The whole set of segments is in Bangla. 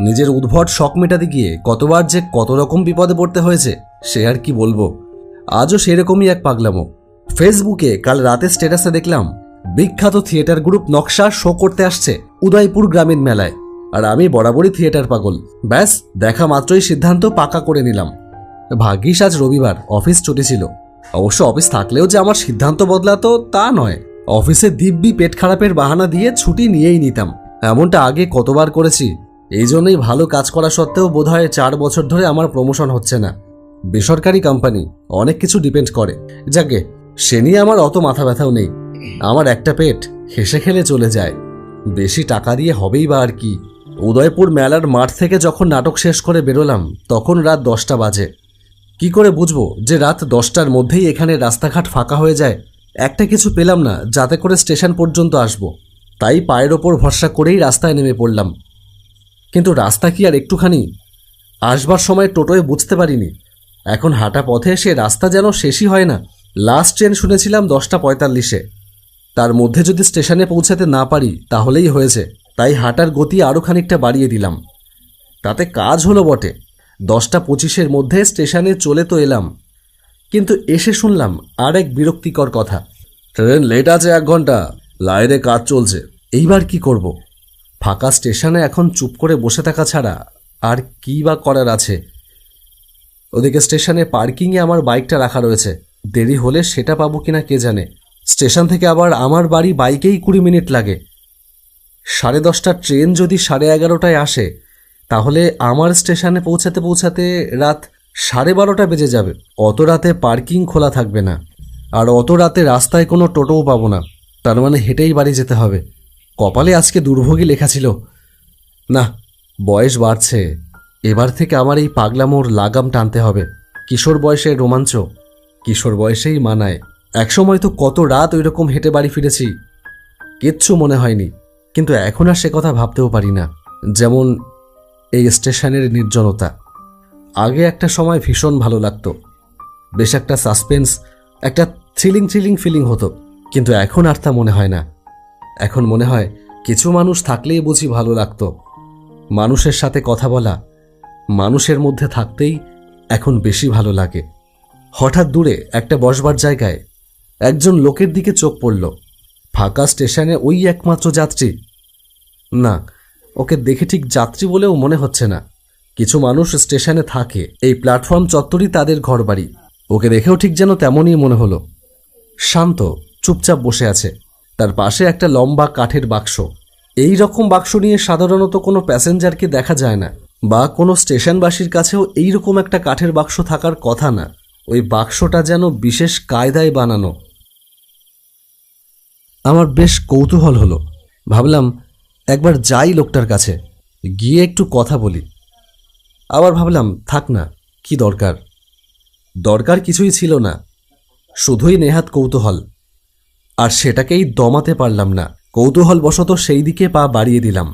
নিজের উদ্ভট শখ মেটাতে গিয়ে কতবার যে কত রকম বিপদে পড়তে হয়েছে সে আর কি বলবো। আজও সেরকমই এক পাগলামো। ফেসবুকে কাল রাতে স্ট্যাটাসে দেখলাম বিখ্যাত থিয়েটার গ্রুপ নকশা শো করতে আসছে উদয়পুর গ্রামীণ মেলায়, আর আমি বরাবরই থিয়েটার পাগল। ব্যাস দেখা মাত্রই সিদ্ধান্ত পাকা করে নিলাম। ভাগ্যিস আজ রবিবার, অফিস ছুটি ছিল। অবশ্য অফিস থাকলেও যে আমার সিদ্ধান্ত বদলাতো তা নয়, অফিসে দিব্যি পেট খারাপের বাহানা দিয়ে ছুটি নিয়েই নিতাম। এমনটা আগে কতবার করেছি। এই জন্যই ভালো কাজ করা সত্ত্বেও বোধহয় 4 বছর ধরে আমার প্রমোশন হচ্ছে না। বেসরকারি কোম্পানি, অনেক কিছু ডিপেন্ড করে। যাকে সে নিয়ে আমার অত মাথা ব্যথাও নেই। আমার একটা পেট হেসে খেলে চলে যায়। বেশি টাকা দিয়ে হবেই বা আর কি। উদয়পুর মেলার মাঠ থেকে যখন নাটক শেষ করে বেরোলাম তখন রাত 10টা বাজে। কি করে বুঝবো যে রাত 10টার মধ্যেই এখানে রাস্তাঘাট ফাঁকা হয়ে যায়? একটা কিছু পেলাম না যাতে করে স্টেশন পর্যন্ত আসব। তাই পায়ের ওপর ভরসা করেই রাস্তায় নেমে পড়লাম। কিন্তু রাস্তা কি আর একটুখানি? আসবার সময় টোটোয় বুঝতে পারিনি, এখন হাঁটা পথে সে রাস্তা যেন শেষই হয় না। লাস্ট ট্রেন শুনেছিলাম 10টা 45-এ। তার মধ্যে যদি স্টেশনে পৌঁছাতে না পারি তাহলেই হয়েছে। তাই হাঁটার গতি আরও খানিকটা বাড়িয়ে দিলাম। তাতে কাজ হলো বটে। 10টা 25-এর মধ্যে স্টেশনে চলে তো এলাম, কিন্তু এসে শুনলাম আর এক বিরক্তিকর কথা। ট্রেন লেট আছে 1 ঘন্টা, লাইনে কাজ চলছে। এইবার কি করব? ফাঁকা স্টেশনে এখন চুপ করে বসে থাকা ছাড়া আর কি বা করার আছে? ওদিকে স্টেশনে পার্কিংয়ে আমার বাইকটা রাখা রয়েছে। দেরি হলে সেটা পাবো কিনা কে জানে। স্টেশন থেকে আবার আমার বাড়ি বাইকেই 20 মিনিট লাগে। 10:30টার ট্রেন যদি 11:30টায় আসে তাহলে আমার স্টেশনে পৌঁছাতে পৌঁছাতে রাত 12:30 বেজে যাবে। অত রাতে পার্কিং খোলা থাকবে না, আর অত রাতে রাস্তায় কোনো টোটোও পাবো না। তার মানে হেঁটেই বাড়ি যেতে হবে। কপালে আজকে দুর্ভোগী লেখা ছিল। না, বয়স বাড়ছে, এবার থেকে আমার এই পাগলামোর লাগাম টানতে হবে। কিশোর বয়সের রোমাঞ্চ কিশোর বয়সেই মানায়। একসময় তো কত রাত ওই রকম হেঁটে বাড়ি ফিরেছি, কিচ্ছু মনে হয়নি। কিন্তু এখন আর সে কথা ভাবতেও পারি না। যেমন এই স্টেশনের নির্জনতা। আগে একটা সময় ভীষণ ভালো লাগতো, বেশ একটা সাসপেন্স, একটা থ্রিলিং ফিলিং হতো। কিন্তু এখন আর তা মনে হয় না। এখন মনে হয় কিছু মানুষ থাকলেই বুঝি ভালো লাগতো। মানুষের সাথে কথা বলা, মানুষের মধ্যে থাকতেই এখন বেশি ভালো লাগে। হঠাৎ দূরে একটা বসবার জায়গায় একজন লোকের দিকে চোখ পড়ল। ফাঁকা স্টেশনে ওই একমাত্র যাত্রী। না, ওকে দেখে ঠিক যাত্রী বলেও মনে হচ্ছে না। কিছু মানুষ স্টেশনে থাকে, এই প্ল্যাটফর্ম চত্বরই তাদের ঘরবাড়ি। ওকে দেখেও ঠিক যেন তেমনই মনে হলো। শান্ত, চুপচাপ বসে আছে। তার পাশে একটা লম্বা কাঠের বাক্স। এই রকম বাক্স নিয়ে সাধারণত কোনো প্যাসেঞ্জারকে দেখা যায় না, বা কোনো স্টেশনবাসীর কাছেও এই রকম একটা কাঠের বাক্স থাকার কথা না। ওই বাক্সটা যেন বিশেষ কায়দায় বানানো। আমার বেশ কৌতূহল হলো। ভাবলাম একবার যাই লোকটার কাছে, গিয়ে একটু কথা বলি। আবার ভাবলাম থাক না, কি দরকার? দরকার কিছুই ছিল না, শুধুই নেহাত কৌতূহল। আর সেটাকেই দমাতে পারলাম না। কৌতূহলবশত সেই দিকে পা বাড়িয়ে দিলাম।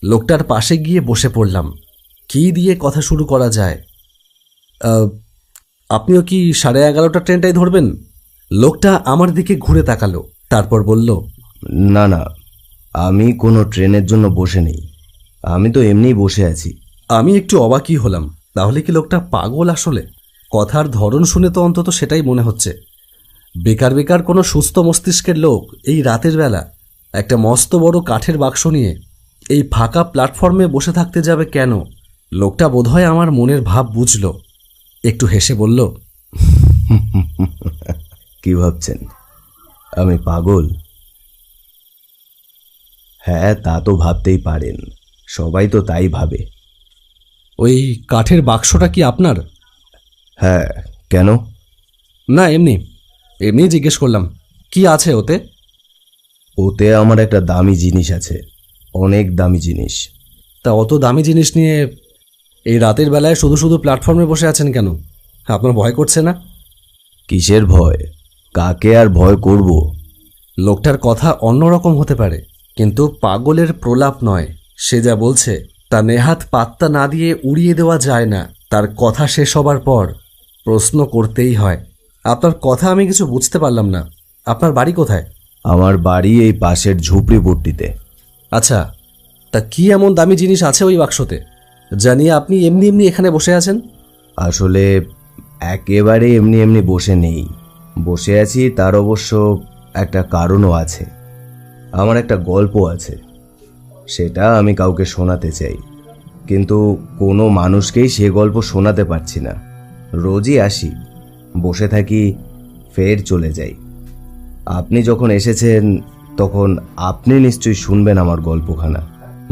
লোকটার পাশে গিয়ে বসে পড়লাম। কি দিয়ে কথা শুরু করা যায়? আপনিও কি 11:30 ট্রেনটাই ধরবেন? লোকটা আমার দিকে ঘুরে তাকালো, তারপর বলল, না না, আমি কোনো ট্রেনের জন্য বসে নেই, আমি তো এমনিই বসে আছি। আমি একটু অবাকই হলাম। তাহলে কি লোকটা পাগল আসলে? কথার ধরন শুনে তো অন্তত সেটাই মনে হচ্ছে। বেকার বেকার কোনো সুস্থ মস্তিষ্কের লোক এই রাতের বেলা একটা মস্ত বড় কাঠের বাক্স নিয়ে এই ফাঁকা প্ল্যাটফর্মে বসে থাকতে যাবে কেন? লোকটা বোধহয় আমার মনের ভাব বুঝল, একটু হেসে বলল, কি ভাবছেন আমি পাগল? হ্যাঁ, তা তো ভাবতেই পারেন, সবাই তো তাই ভাবে। ওই কাঠের বাক্সটা কি আপনার? হ্যাঁ, কেন? না, এমনি এমনি জিজ্ঞেস করলাম, কি আছে ওতে? ওতে আমার একটা দামি জিনিস আছে, অনেক দামি জিনিস। তা অত দামি জিনিস নিয়ে এই রাতের বেলায় শুধু শুধু প্ল্যাটফর্মে বসে আছেন কেন? আপনার ভয় করছে না? কিসের ভয়? কাকে আর ভয় করব? লোকটার কথা অন্যরকম হতে পারে, কিন্তু পাগলের প্রলাপ নয়। সে যা বলছে তা নেহাত পাত্তা না দিয়ে উড়িয়ে দেওয়া যায় না। তার কথা শেষ হবার পর প্রশ্ন করতেই হয়। আপনার কথা আমি কিছু বুঝতে পারলাম না। আপনার বাড়ি কোথায়? আমার বাড়ি এই পাশের ঝুপড়িপট্টিতে। আচ্ছা, তা কি এমন দামি জিনিস আছে ওই বাক্সতে? জানি আপনি এমনি এমনি এখানে বসে আছেন। আসলে একেবারে এমনি এমনি বসে নেই, বসে আছি তার অবশ্য একটা কারণও আছে। আমার একটা গল্প আছে, সেটা আমি কাউকে শোনাতে চাই, কিন্তু কোনো মানুষকেই সে গল্প শোনাতে পারছি না। রোজই আসি, বসে থাকি, ফের চলে যাই। আপনি যখন এসেছেন তখন আপনি নিশ্চয়ই শুনবেন আমার গল্পখানা।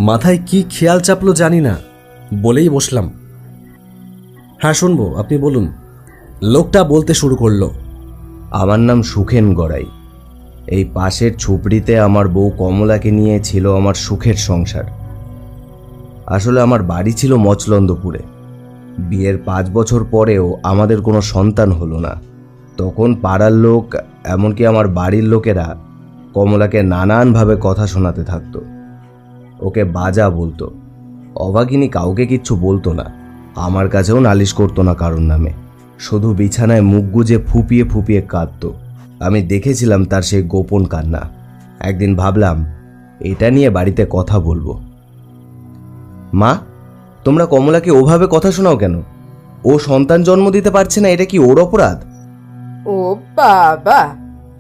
মাথায় কি খেয়াল চাপলো জানি না, বলেই বসলাম। হ্যাঁ শুনবো, আপনি বলুন। লোকটা বলতে শুরু করলো। আমার নাম সুখেন গড়াই। এই পাশের ঝুপড়িতে আমার বউ কমলাকে নিয়ে ছিল আমার সুখের সংসার। আসলে আমার বাড়ি ছিল মচলন্দপুরে। বিয়ের 5 বছর পরেও আমাদের কোনো সন্তান হলো না। তখন পাড়ার লোক, এমনকি আমার বাড়ির লোকেরা কমলাকে নানানভাবে কথা শোনাতে থাকতো। ওকে বাজা বলতো। অভাগিনী কাউকে কিচ্ছু বলতো না, আমার কাছেও নালিশ করতো না কারোর নামে। শুধু বিছানায় মুখ গুজে ফুপিয়ে ফুপিয়ে কাঁদতো। আমি দেখেছিলাম তার সেই গোপন কান্না। একদিন ভাবলাম এটা নিয়ে বাড়িতে কথা বলবো। মা, তোমরা কমলাকে ওভাবে কথা শোনাও কেন? ও সন্তান জন্ম দিতে পারছে না, এটা কি ওর অপরাধ? ও বাবা,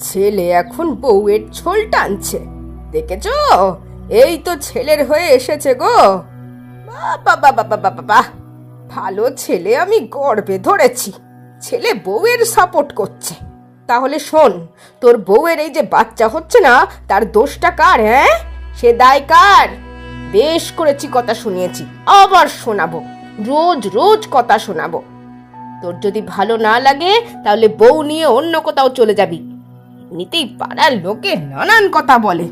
ছেলে এখন বউয়ের ছোল টানছে, দেখেছো? এই তো ছেলের হয়ে এসেছে গো। বাবা বাবা বাবা বাবা, ভালো ছেলে আমি গর্বে ধরেছি। ছেলে বউয়ের সাপোর্ট করছে। তাহলে শোন, তোর বউয়ের এই যে বাচ্চা হচ্ছে না, তার দোষটা কার? হ্যাঁ, সে দায় কার? বেশ করেছি, কথা শুনিয়েছি, আবার শোনাবো, রোজ রোজ কথা শোনাবো। তোর যদি ভালো না লাগে তাহলে বউ নিয়ে অন্য কোথাও চলে যাবি। এমনিতেই পাড়ার লোকে নানান কথা বলে।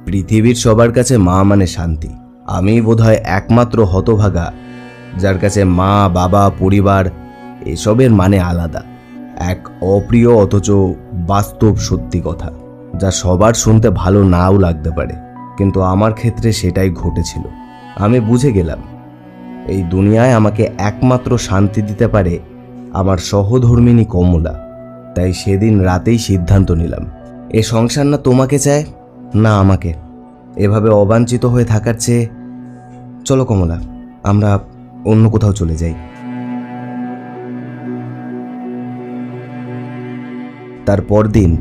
পৃথিবীর সবার কাছে মা মানে শান্তি। আমি বোধহয় একমাত্র হতভাগা যার কাছে মা, বাবা, পরিবার এসবের মানে আলাদা। এক অপ্রিয় অথচ বাস্তব সত্যি কথা, যা সবার শুনতে ভালো নাও লাগতে পারে, কিন্তু আমার ক্ষেত্রে সেটাই ঘটেছিল। আমি বুঝে গেলাম এই দুনিয়ায় আমাকে একমাত্র শান্তি দিতে পারে আমার সহধর্মিণী কমলা। তাই সেদিন রাতেই সিদ্ধান্ত নিলাম, এ সংসার না তোমাকে চায় না আমাকে। এভাবে অবাঞ্ছিত হয়ে থাকার চেয়ে চলো কমলা, আমরা অন্য কোথাও চলে যাই। তারপর দিন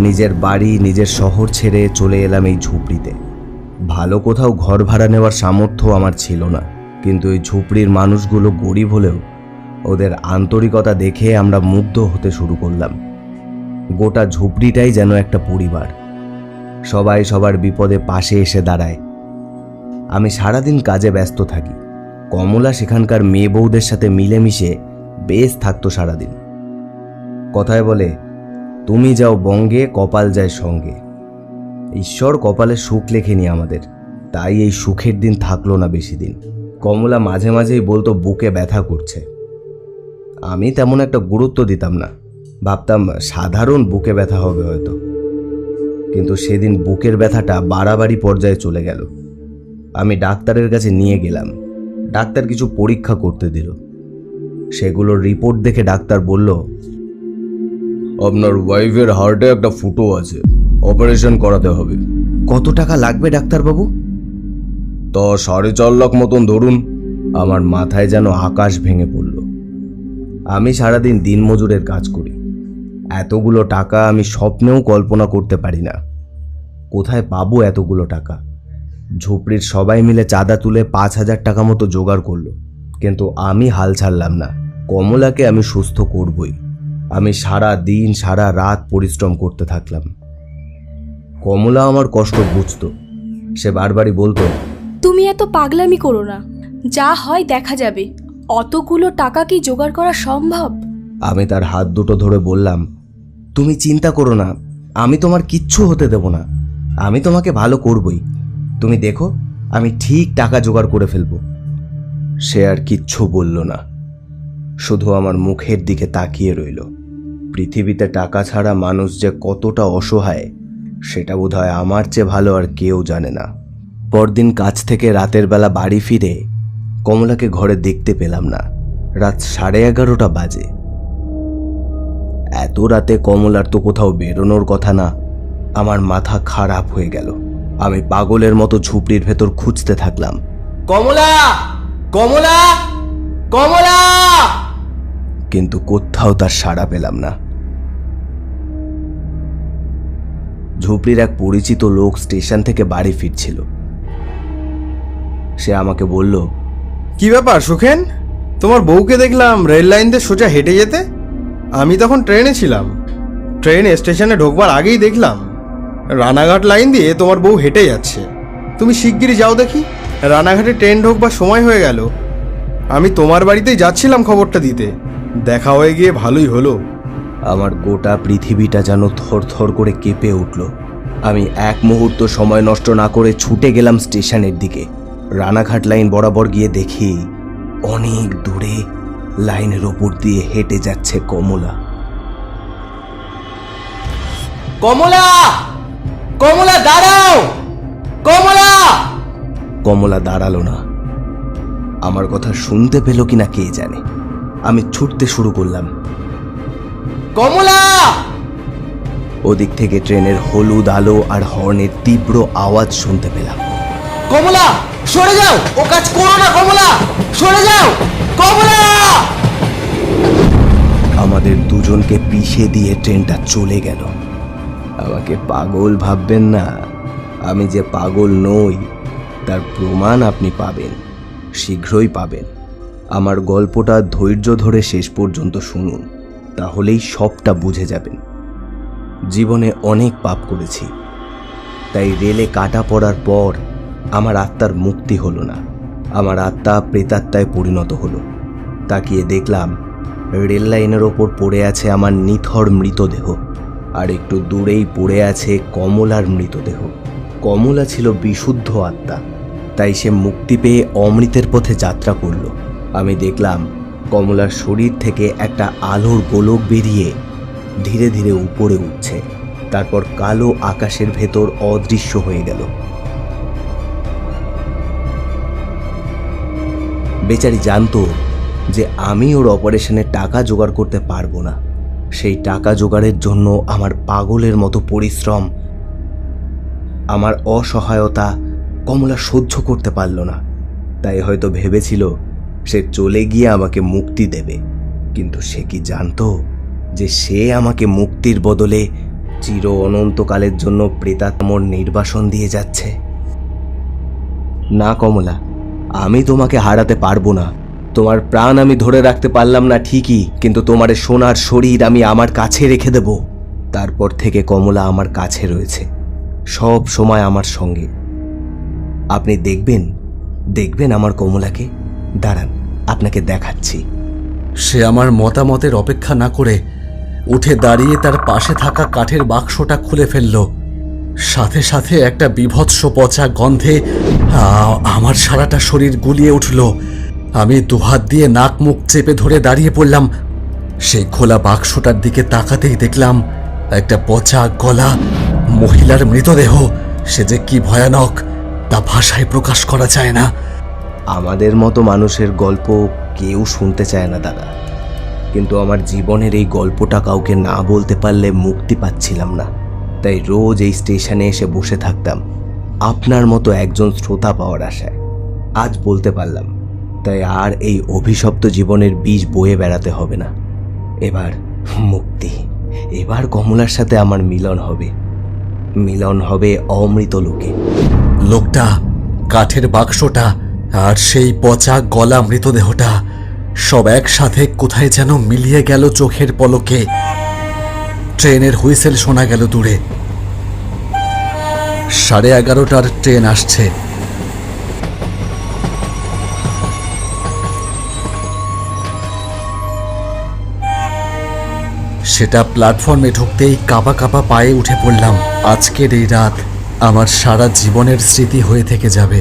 নিজের বাড়ি, নিজের শহর ছেড়ে চলে এলাম এই ঝুপড়িতে। ভালো কোথাও ঘর ভাড়া নেওয়ার সামর্থ্য আমার ছিল না, কিন্তু এই ঝুপড়ির মানুষগুলো গরিব হলেও ওদের আন্তরিকতা দেখে আমরা মুগ্ধ হতে শুরু করলাম। গোটা ঝুপড়িটাই যেন একটা পরিবার, সবাই সবার বিপদে পাশে এসে দাঁড়ায়। আমি সারাদিন কাজে ব্যস্ত থাকি, কমলা সেখানকার মেয়ে বউদের সাথে মিলেমিশে বেশ থাকতো সারাদিন। কথায় বলে, তুমি যাও বঙ্গে, কপাল যায় সঙ্গে। ঈশ্বর কপালে সুখ লেখেনি আমাদের, তাই এই সুখের দিন থাকলো না বেশি দিন। কমলা মাঝে মাঝেই বলতো বুকে ব্যথা করছে। আমি তেমন একটা গুরুত্ব দিতাম না, ভাবতাম সাধারণ বুকে ব্যথা হবে হয়তো। কিন্তু সেদিন বুকের ব্যথাটা বাড়াবাড়ি পর্যায়ে চলে গেল। আমি ডাক্তারের কাছে নিয়ে গেলাম। ডাক্তার কিছু পরীক্ষা করতে দিল। সেগুলোর রিপোর্ট দেখে ডাক্তার বলল, আপনার ওয়াইফের হার্টে একটা ফুটো আছে, অপারেশন করাতে হবে। কত টাকা লাগবে ডাক্তারবাবু? তা 4.5 লাখ মতন ধরুন। আমার মাথায় যেন আকাশ ভেঙে পড়ল। আমি সারাদিন দিনমজুরের কাজ করি, এতগুলো টাকা আমি স্বপ্নেও কল্পনা করতে পারি না। কোথায় পাবো এতগুলো টাকা? ঝুপড়ির সবাই মিলে চাঁদা তুলে 5,000 টাকা মতো জোগাড় করলো, কিন্তু আমি হাল ছাড়লাম না। কমলাকে আমি সুস্থ করবই। আমি সারা দিন সারা রাত পরিশ্রম করতে থাকলাম। কমলা আমার কষ্ট বুঝতো। সে বারবারই বলতো, তুমি এত পাগলামি করো না, যা হয় দেখা যাবে। অতগুলো টাকা কি জোগাড় করা সম্ভব? আমি তার হাত দুটো ধরে বললাম, তুমি চিন্তা করো না, আমি তোমার কিচ্ছু হতে দেব না। আমি তোমাকে ভালো করবই, তুমি দেখো আমি ঠিক টাকা জোগাড় করে ফেলবো। সে আর কিচ্ছু বলল না, শুধু আমার মুখের দিকে তাকিয়ে রইল। পৃথিবীতে টাকা ছাড়া মানুষ যে কতটা অসহায় সেটা বোধহয় আমার চেয়ে ভালো আর কেউ জানে না। পরদিন কাজ থেকে রাতের বেলা বাড়ি ফিরে কমলাকে ঘরে দেখতে পেলাম না। রাত 11:30 বাজে। এত রাতে কমলার তো কোথাও বেরোনোর কথা না। আমার মাথা খারাপ হয়ে গেল। আমি পাগলের মতো ঝুপড়ির ভেতর খুঁজতে থাকলাম। কমলা, কমলা, কমলা! কিন্তু কোথাও তার সাড়া পেলাম না। ঝুপড়ির এক পরিচিত লোক স্টেশন থেকে বাড়ি ফিরছিল। সে আমাকে বলল, কি ব্যাপার সুখেন, তোমার বউকে দেখলাম রেল লাইন দিয়ে সোজা হেঁটে যেতে। আমি তখন ট্রেনে ছিলাম, ট্রেন স্টেশনে ঢোকবার আগেই দেখলাম রানাঘাট লাইন দিয়ে তোমার বউ হেঁটে যাচ্ছে। তুমি শিগগিরই যাও দেখি, রানাঘাটে ট্রেন ঢোকবার সময় হয়ে গেল। আমি তোমার বাড়িতেই যাচ্ছিলাম খবরটা দিতে, দেখা হয়ে গিয়ে ভালোই হলো। আমার গোটা পৃথিবীটা যেন থরথর করে কেঁপে উঠল। আমি এক মুহূর্ত সময় নষ্ট না করে ছুটে গেলাম স্টেশনের দিকে। রানাঘাট লাইন বরাবর গিয়ে দেখি অনেক দূরে লাইনের ওপর দিয়ে হেঁটে যাচ্ছে কমলা। কমলা, কমলা দাঁড়াও, কমলা! কমলা দাঁড়ালো না। আমার কথা শুনতে পেল কিনা কে জানে। আমি ছুটতে শুরু করলাম। কমলা! ওদিক থেকে ট্রেনের হলুদ আলো আর হর্নের তীব্র আওয়াজ শুনতে পেলাম। কমলা, সরে যাও! ও কাজ করো না কমলা! সরে যাও কমলা! আমাদের দুজনকে পিষে দিয়ে ট্রেনটা চলে গেল। আমাকে পাগল ভাববেন না। আমি যে পাগল নই তার প্রমাণ আপনি পাবেন, শীঘ্রই পাবেন। আমার গল্পটা ধৈর্য ধরে শেষ পর্যন্ত শুনুন, তাহলেই সবটা বুঝে যাবেন। জীবনে অনেক পাপ করেছি, তাই রেলে কাটা পড়ার পর আমার আত্মার মুক্তি হলো না। আমার আত্মা প্রেতাত্মায় পরিণত হলো। তাকিয়ে দেখলাম রেল লাইনের ওপর পড়ে আছে আমার নিথর মৃতদেহ, আর একটু দূরেই পড়ে আছে কমলার মৃতদেহ। কমলা ছিল বিশুদ্ধ আত্মা, তাই সে মুক্তি পেয়ে অমৃতের পথে যাত্রা করল। আমি দেখলাম কমলার শরীর থেকে একটা আলোর গোলক বেরিয়ে ধীরে ধীরে উপরে উঠছে, তারপর কালো আকাশের ভেতর অদৃশ্য হয়ে গেল। বেচারি জানতো যে আমি ওর অপারেশনের টাকা জোগাড় করতে পারবো না। সেই টাকা জোগাড়ের জন্য আমার পাগলের মতো পরিশ্রম, আমার অসহায়তা কমলা সহ্য করতে পারল না। তাই হয়তো ভেবেছিল সে চলে গিয়ে আমাকে মুক্তি দেবে, কিন্তু সে কি জানতো যে সে আমাকে মুক্তির বদলে চির অনন্তকালের জন্য প্রেতাত্মর নির্বাসন দিয়ে যাচ্ছে? না কমলা, আমি তোমাকে হারাতে পারবো না। তোমার প্রাণ আমি ধরে রাখতে পারলাম না ঠিকই, কিন্তু তোমার সোনার শরীর আমি আমার কাছে রেখে দেব। তারপর থেকে কমলা আমার কাছে রয়েছে, সব সময় আমার সঙ্গে। আপনি দেখবেন, দেখবেন আমার কমলাকে। দাঁড়ান, আপনাকে দেখাচ্ছি। সে আমার মতামতের অপেক্ষা না করে উঠে দাঁড়িয়ে তার পাশে থাকা কাঠের বাক্সটা খুলে ফেলল। সাথে সাথে একটা বীভৎস পচা গন্ধে আমার সারাটা শরীর গুলিয়ে উঠল। আমি দুহাত দিয়ে নাক মুখ চেপে ধরে দাঁড়িয়ে পড়লাম। সেই খোলা বাক্সটার দিকে তাকাতেই দেখলাম একটা পচা গলা মহিলার মৃতদেহ। সে যে কি ভয়ানক তা ভাষায় প্রকাশ করা যায় না। আমাদের মতো মানুষের গল্প কেউ শুনতে চায় না দাদা, কিন্তু আমার জীবনের এই গল্পটা কাউকে না বলতে পারলে মুক্তি পাচ্ছিলাম না। তাই রোজ এই স্টেশনে এসে বসে থাকতাম আপনার মতো একজন শ্রোতা পাওয়ার আশায়। আজ বলতে পারলাম, তাই আর এই অভিশপ্ত জীবনের বীজ বয়ে বেড়াতে হবে না। এবার মুক্তি, এবার কমলার সাথে আমার মিলন হবে, মিলন হবে অমৃত লোকে। লোকটা, কাঠের বাক্সটা আর সেই পচা গলা মৃতদেহটা সব একসাথে কোথায় যেন মিলিয়ে গেল চোখের পলকে। ট্রেনের হুইসেল শোনা গেল দূরে। 11:30টার ট্রেন আসছে। সেটা প্ল্যাটফর্মে ঢুকতেই কাঁপা কাঁপা পায়ে উঠে পড়লাম। আজকের এই রাত আমার সারা জীবনের স্মৃতি হয়ে থেকে যাবে।